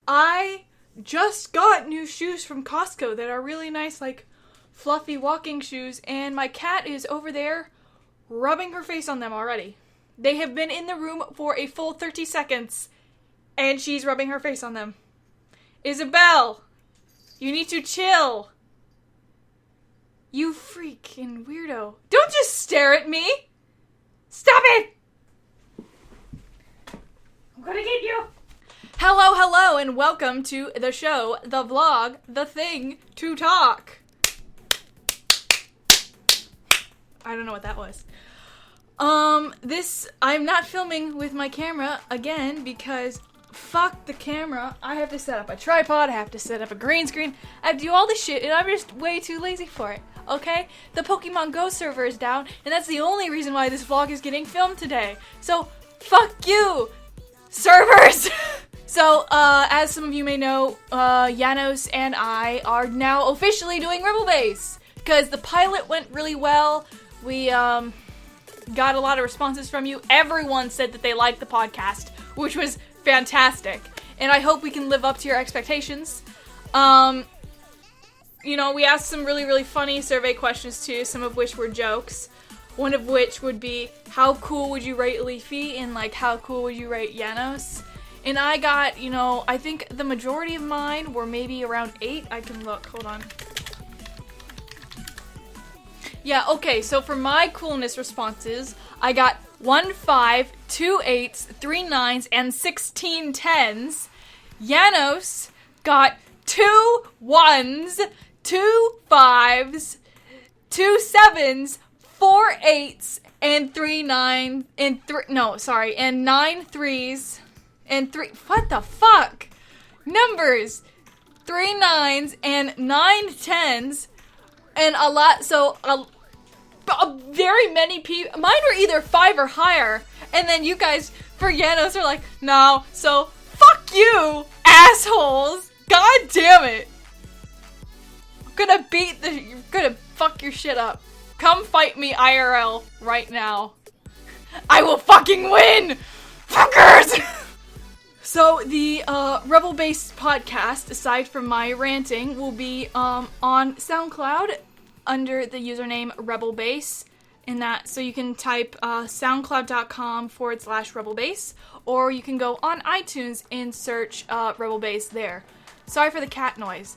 I just got new shoes from Costco that are really nice, like, fluffy walking shoes, and my cat is over there rubbing her face on them already. They have been in the room for a full 30 seconds, and she's rubbing her face on them. Isabel, you need to chill. You freaking weirdo. Don't just stare at me. Stop it! I'm gonna get you. Hello, and welcome to the show, the vlog, the thing to talk. I don't know what that was. I'm not filming with my camera again because fuck the camera. I have to set up a tripod, I have to set up a green screen, I have to do all this shit, and I'm just way too lazy for it, okay? The Pokemon Go server is down, and that's the only reason why this vlog is getting filmed today. So, fuck you, servers! So, as some of you may know, Janos and I are now officially doing REBL Base, because the pilot went really well. We, got a lot of responses from you. Everyone said that they liked the podcast, which was fantastic. And I hope we can live up to your expectations. You know, we asked some really funny survey questions too, some of which were jokes. One of which would be, how cool would you rate Leafy? And like, how cool would you rate Janos? And I got, you know, I think the majority of mine were maybe around 8. I can look, hold on. Yeah, okay, so for my coolness responses, I got 1 5, 2 8s, 3 9s, and 16 10s. Janos got 2 1s, 2 5s, 2 7s, 4 8s, and 3 9s, and 9 3s, and 3, what the fuck? Numbers! 3 9s and 9 10s, and a lot, so, very many people, mine were either 5 or higher, and then you guys, for Janos, are like, no, so, fuck you, assholes! God damn it! I'm gonna fuck your shit up. Come fight me IRL right now. I will fucking win! Fuckers! So, the, REBL Base Podcast, aside from my ranting, will be, on SoundCloud, under the username REBL Base, so you can type soundcloud.com/REBL Base, or you can go on iTunes and search REBL Base there. Sorry for the cat noise.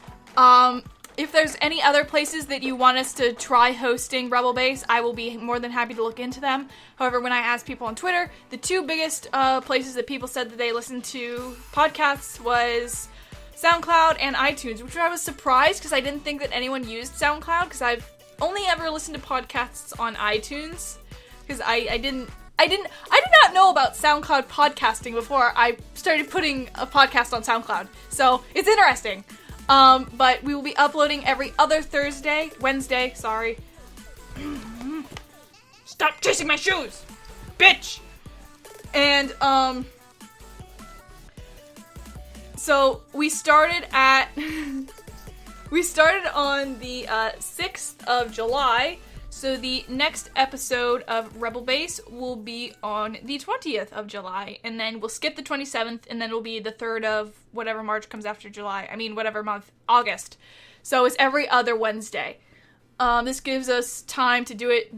If there's any other places that you want us to try hosting REBL Base, I will be more than happy to look into them. However, when I asked people on Twitter, the 2 biggest places that people said that they listened to podcasts was SoundCloud and iTunes, which I was surprised because I didn't think that anyone used SoundCloud, because I've only ever listened to podcasts on iTunes, because I did not know about SoundCloud podcasting before I started putting a podcast on SoundCloud, so it's interesting. But we will be uploading every other Wednesday, sorry. Stop chasing my shoes, bitch! And, so, we started on the 6th of July, so the next episode of REBL Base will be on the 20th of July, and then we'll skip the 27th, and then it'll be the 3rd of whatever March comes after July, whatever month, August. So it's every other Wednesday. This gives us time to do it,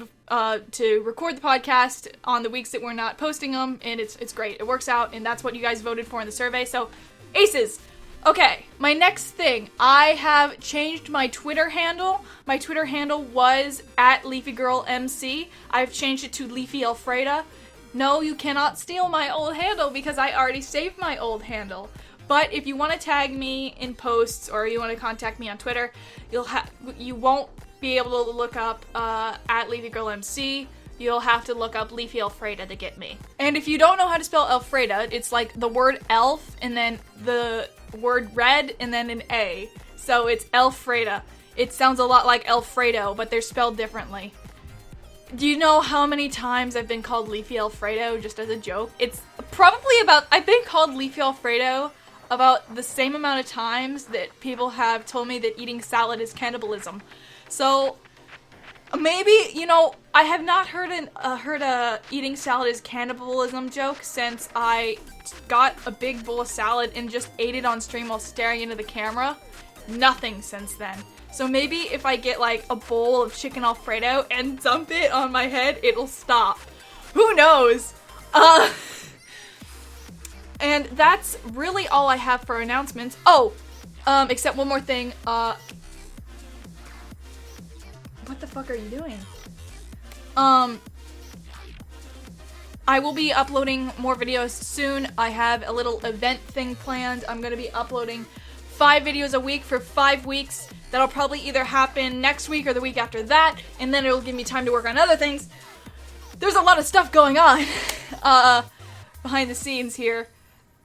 to record the podcast on the weeks that we're not posting them, and it's great. It works out, and that's what you guys voted for in the survey, so aces! Okay, my next thing. I have changed my Twitter handle. My Twitter handle was @LeafyGirlMC. I've changed it to Leafy Alfreda. No, you cannot steal my old handle because I already saved my old handle. But if you want to tag me in posts or you want to contact me on Twitter, you won't be able to look up @LeafyGirlMC. You'll have to look up Leafy Alfreda to get me. And if you don't know how to spell Alfreda, it's like the word elf and then the word red and then an A. So it's Alfreda. It sounds a lot like Alfredo, but they're spelled differently. Do you know how many times I've been called Leafy Alfredo just as a joke? It's probably I've been called Leafy Alfredo about the same amount of times that people have told me that eating salad is cannibalism. So Maybe, I have not heard a eating salad is cannibalism joke since I got a big bowl of salad and just ate it on stream while staring into the camera. Nothing since then. So maybe if I get like a bowl of chicken Alfredo and dump it on my head, it'll stop. Who knows? And that's really all I have for announcements. Oh, except one more thing. What the fuck are you doing? I will be uploading more videos soon. I have a little event thing planned. I'm going to be uploading 5 videos a week for 5 weeks. That'll probably either happen next week or the week after that, and then it'll give me time to work on other things. There's a lot of stuff going on behind the scenes here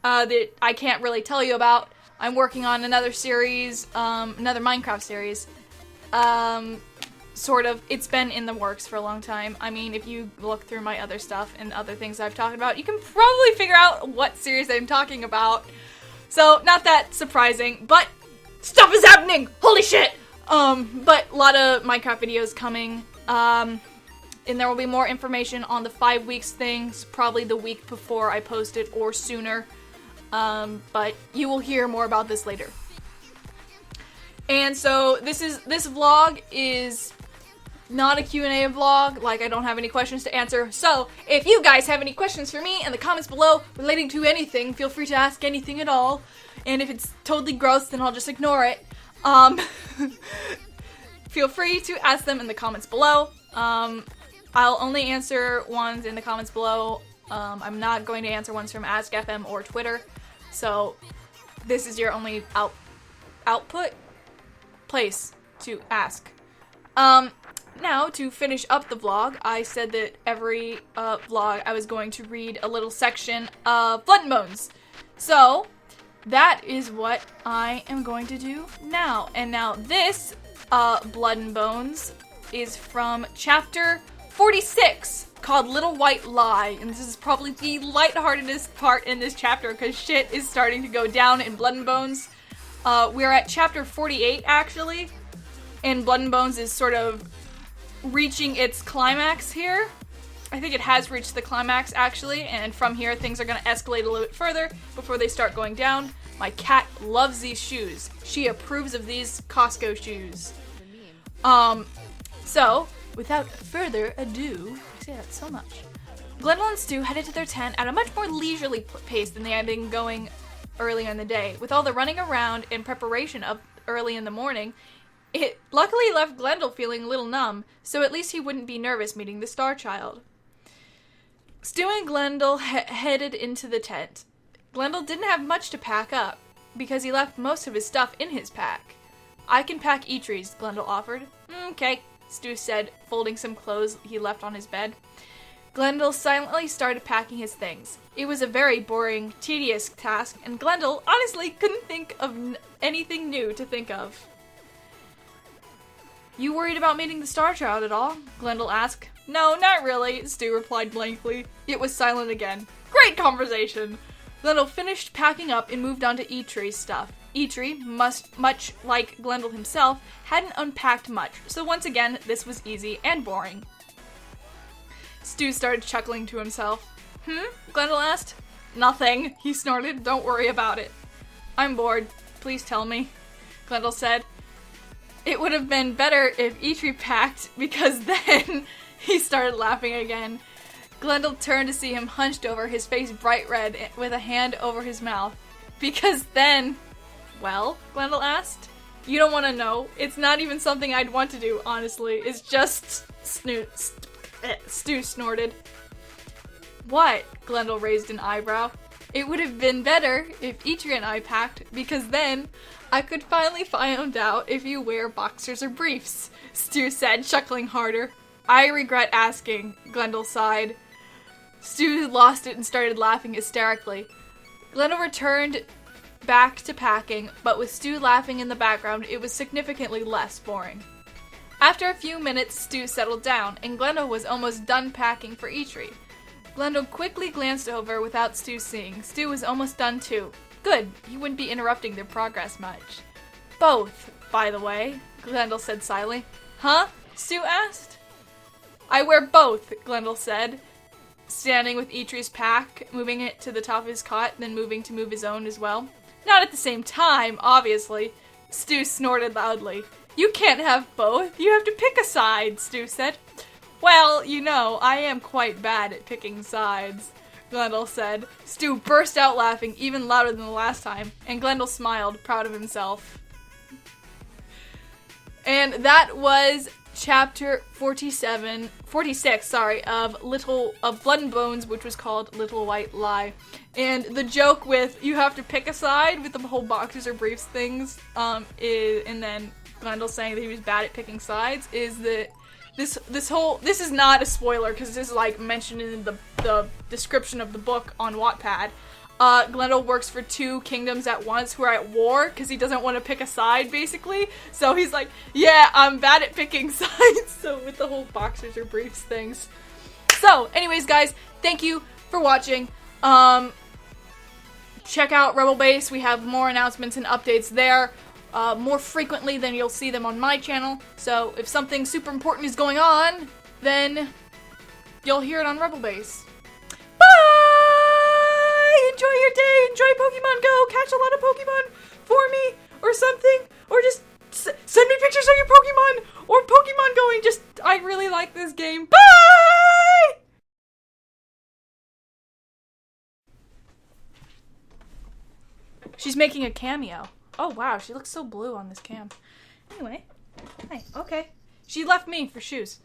that I can't really tell you about. I'm working on another series, another Minecraft series. Sort of. It's been in the works for a long time. I mean, if you look through my other stuff and other things I've talked about, you can probably figure out what series I'm talking about. So, not that surprising, but stuff is happening! Holy shit! But a lot of Minecraft videos coming. And there will be more information on the 5 weeks things, probably the week before I post it or sooner. But you will hear more about this later. And so this vlog is not a Q&A vlog, like I don't have any questions to answer. So if you guys have any questions for me in the comments below relating to anything, feel free to ask anything at all. And if it's totally gross, then I'll just ignore it. Feel free to ask them in the comments below. I'll only answer ones in the comments below. I'm not going to answer ones from AskFM or Twitter. So this is your only output place to ask. Now, to finish up the vlog, I said that every vlog I was going to read a little section of Blood and Bones. So, that is what I am going to do now. And now this Blood and Bones is from chapter 46, called Little White Lie. And this is probably the lightheartedest part in this chapter because shit is starting to go down in Blood and Bones. We're at chapter 48, actually. And Blood and Bones is sort of reaching its climax here. I think it has reached the climax, actually, and from here things are going to escalate a little bit further before they start going down. My cat loves these shoes. She approves of these Costco shoes. So, without further ado, I say that so much, Glendale and Stu headed to their tent at a much more leisurely pace than they had been going earlier in the day. With all the running around in preparation of early in the morning, it luckily left Glendale feeling a little numb, so at least he wouldn't be nervous meeting the Star Child. Stu and Glendale headed into the tent. Glendale didn't have much to pack up, because he left most of his stuff in his pack. "I can pack Eitree's," Glendale offered. "Okay," Stu said, folding some clothes he left on his bed. Glendale silently started packing his things. It was a very boring, tedious task, and Glendale honestly couldn't think of anything new to think of. "You worried about meeting the Star Child at all?" Glendale asked. "No, not really," Stu replied blankly. It was silent again. Great conversation! Glendale finished packing up and moved on to Eitree's stuff. Eitree, much like Glendale himself, hadn't unpacked much, so once again, this was easy and boring. Stu started chuckling to himself. Glendale asked. "Nothing," he snorted. "Don't worry about it." "I'm bored. Please tell me," Glendale said. It would have been better if Eitree packed, because then he started laughing again. Glendale turned to see him hunched over, his face bright red, with a hand over his mouth. "Because then..." "Well?" Glendale asked. "You don't want to know. It's not even something I'd want to do, honestly. It's just..." Stu snorted. "What?" Glendale raised an eyebrow. "It would have been better if Eitree and I packed, because then I could finally find out if you wear boxers or briefs," Stu said, chuckling harder. "I regret asking," Glendale sighed. Stu lost it and started laughing hysterically. Glendale returned back to packing, but with Stu laughing in the background, it was significantly less boring. After a few minutes, Stu settled down, and Glendale was almost done packing for Eitree. Glendale quickly glanced over without Stu seeing. Stu was almost done too. Good, he wouldn't be interrupting their progress much. "Both, by the way," Glendale said slyly. "Huh?" Stu asked. I wear both, Glendale said, standing with Eitri's pack, moving it to the top of his cot, then moving to move his own as well. Not at the same time, obviously. Stu snorted loudly. You can't have both. You have to pick a side, Stu said. Well, you know, I am quite bad at picking sides, Glendale said. Stu burst out laughing even louder than the last time, and Glendale smiled, proud of himself. And that was chapter 46, of Blood and Bones, which was called Little White Lie. And the joke with you have to pick a side with the whole boxers or briefs things, and then Glendale saying that he was bad at picking sides, is that this is not a spoiler because this is like mentioned in the description of the book on Wattpad. Glendale works for two kingdoms at once who are at war because he doesn't want to pick a side, basically. So he's like, yeah, I'm bad at picking sides. So with the whole boxers or briefs things. So, anyways, guys, thank you for watching. Check out REBL Base. We have more announcements and updates there more frequently than you'll see them on my channel. So if something super important is going on, then you'll hear it on REBL Base. Enjoy your day, enjoy Pokemon Go, catch a lot of Pokemon for me, or something, or just send me pictures of your Pokemon, or Pokemon going, I really like this game. Bye! She's making a cameo. Oh wow, she looks so blue on this cam. Anyway, hi, okay. She left me for shoes.